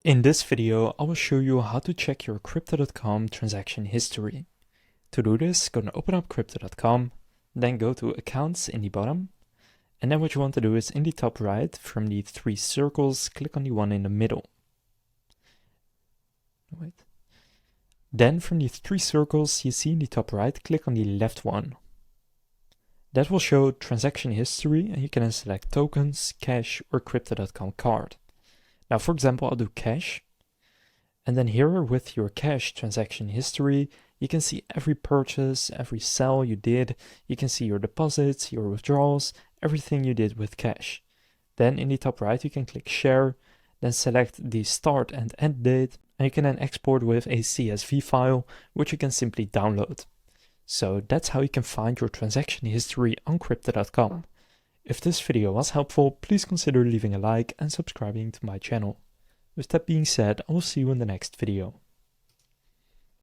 In this video, I will show you how to check your Crypto.com transaction history. To do this, go and open up Crypto.com, then go to Accounts in the bottom, and then what you want to do is in the top right, from the three circles, click on the one in the middle. Wait. Then from the three circles you see in the top right, click on the left one. That will show transaction history, and you can then select tokens, cash, or Crypto.com card. Now, for example, I'll do cash. And then here with your cash transaction history, you can see every purchase, every sell you did. You can see your deposits, your withdrawals, everything you did with cash. Then in the top right, you can click share, then select the start and end date, and you can then export with a CSV file, which you can simply download. So that's how you can find your transaction history on Crypto.com. If this video was helpful, please consider leaving a like and subscribing to my channel. With that being said, I will see you in the next video.